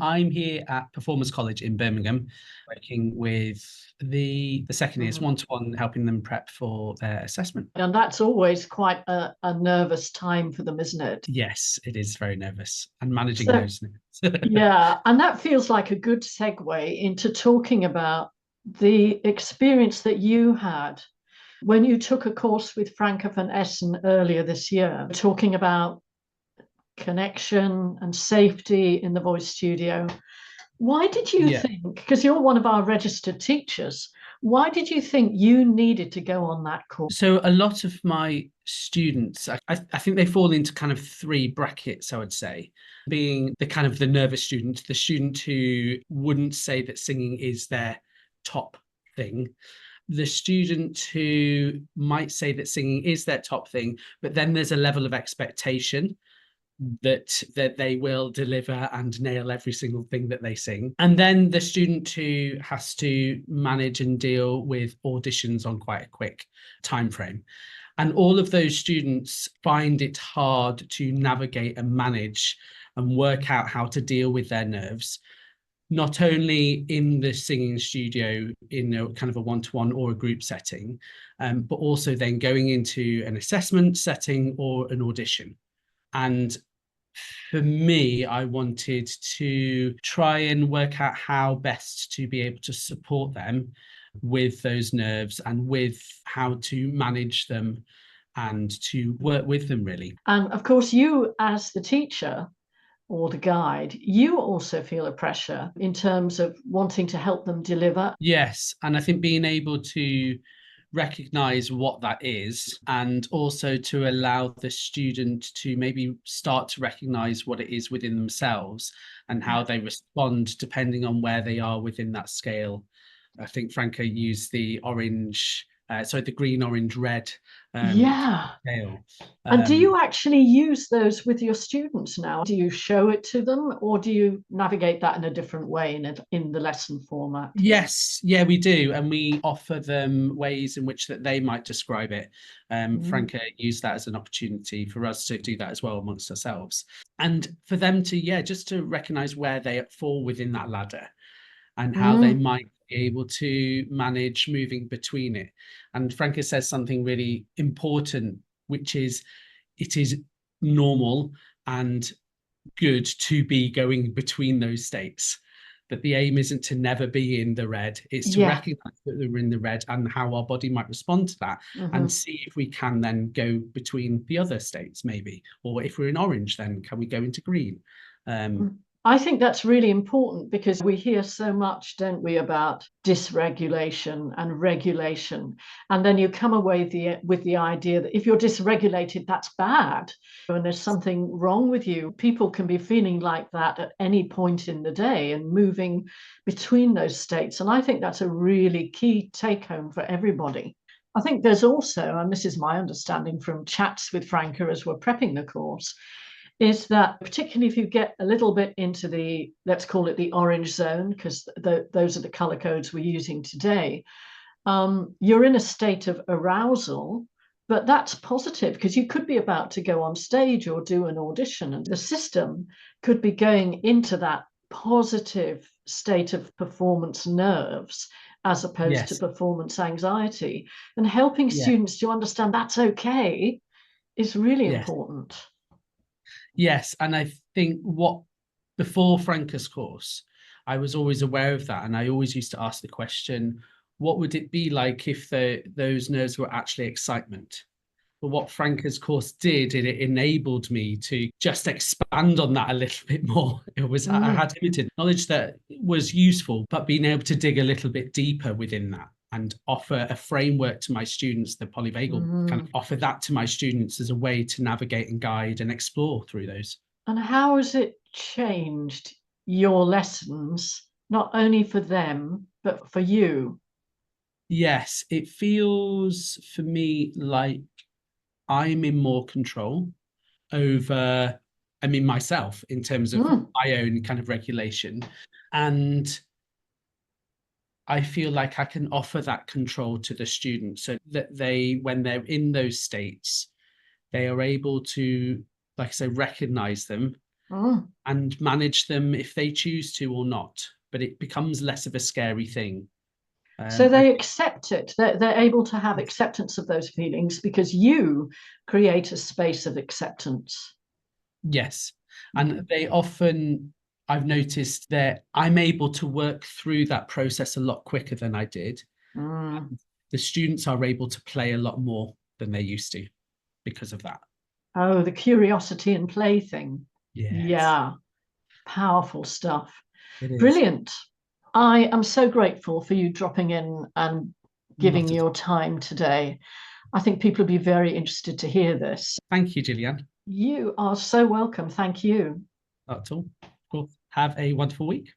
I'm here at Performance College in Birmingham, working with the second years one-to-one, helping them prep for their assessment. And that's always quite a nervous time for them, isn't it? Yes, it is very nervous, and managing So, those nerves. yeah, and that feels like a good segue into talking about the experience that you had when you took a course with Franka van Essen earlier this year, talking about connection and safety in the voice studio. Why did you Yeah. think, because you're one of our registered teachers, why did you think you needed to go on that course? So a lot of my students, I think they fall into kind of three brackets, I would say, being the kind of the nervous student, the student who wouldn't say that singing is their top thing, the student who might say that singing is their top thing, but then there's a level of expectation that they will deliver and nail every single thing that they sing. And then the student who has to manage and deal with auditions on quite a quick time frame. And all of those students find it hard to navigate and manage and work out how to deal with their nerves, not only in the singing studio in a kind of a one-to-one or a group setting, but also then going into an assessment setting or an audition. And for me, I wanted to try and work out how best to be able to support them with those nerves and with how to manage them and to work with them, really. And of course, you as the teacher or the guide, you also feel a pressure in terms of wanting to help them deliver. Yes, and I think being able to recognize what that is, and also to allow the student to maybe start to recognize what it is within themselves and how they respond depending on where they are within that scale. I think Franka used the the green, orange, red Yeah. scale. And do you actually use those with your students now? Do you show it to them, or do you navigate that in a different way in the lesson format? Yes, yeah, we do, and we offer them ways in which that they might describe it. Franka used that as an opportunity for us to do that as well amongst ourselves, and for them to, yeah, just to recognise where they fall within that ladder and how they might be able to manage moving between it. And Franka says something really important, which is it is normal and good to be going between those states. That the aim isn't to never be in the red, it's to recognize that we're in the red and how our body might respond to that, and see if we can then go between the other states, maybe. Or if we're in orange, then can we go into green? I think that's really important because we hear so much, don't we, about dysregulation and regulation. And then you come away with the idea that if you're dysregulated, that's bad. And there's something wrong with you. People can be feeling like that at any point in the day and moving between those states. And I think that's a really key take home for everybody. I think there's also, and this is my understanding from chats with Franka as we're prepping the course, is that particularly if you get a little bit into the, let's call it the orange zone, because those are the color codes we're using today, you're in a state of arousal, but that's positive because you could be about to go on stage or do an audition, and the system could be going into that positive state of performance nerves as opposed to performance anxiety. And helping students to understand that's okay is really important. Yes, and I think before Franka's course, I was always aware of that, and I always used to ask the question, what would it be like if those nerves were actually excitement? But what Franka's course did, it enabled me to just expand on that a little bit more. I had limited knowledge that was useful, but being able to dig a little bit deeper within that and offer a framework to my students, the Polyvagal, kind of offer that to my students as a way to navigate and guide and explore through those. And how has it changed your lessons, not only for them, but for you? Yes, it feels for me like I'm in more control over, myself in terms of my own kind of regulation. And I feel like I can offer that control to the students so that when they're in those states, they are able to, like I say, recognize them and manage them if they choose to or not. But it becomes less of a scary thing. So they accept it. They're able to have acceptance of those feelings because you create a space of acceptance. Yes. And they often, I've noticed that I'm able to work through that process a lot quicker than I did. The students are able to play a lot more than they used to because of that. Oh, the curiosity and play thing. Yes. Yeah. Powerful stuff. It is. Brilliant. I am so grateful for you dropping in and giving your time today. I think people will be very interested to hear this. Thank you, Gillyanne. You are so welcome. Thank you. That's all. Cool. Have a wonderful week.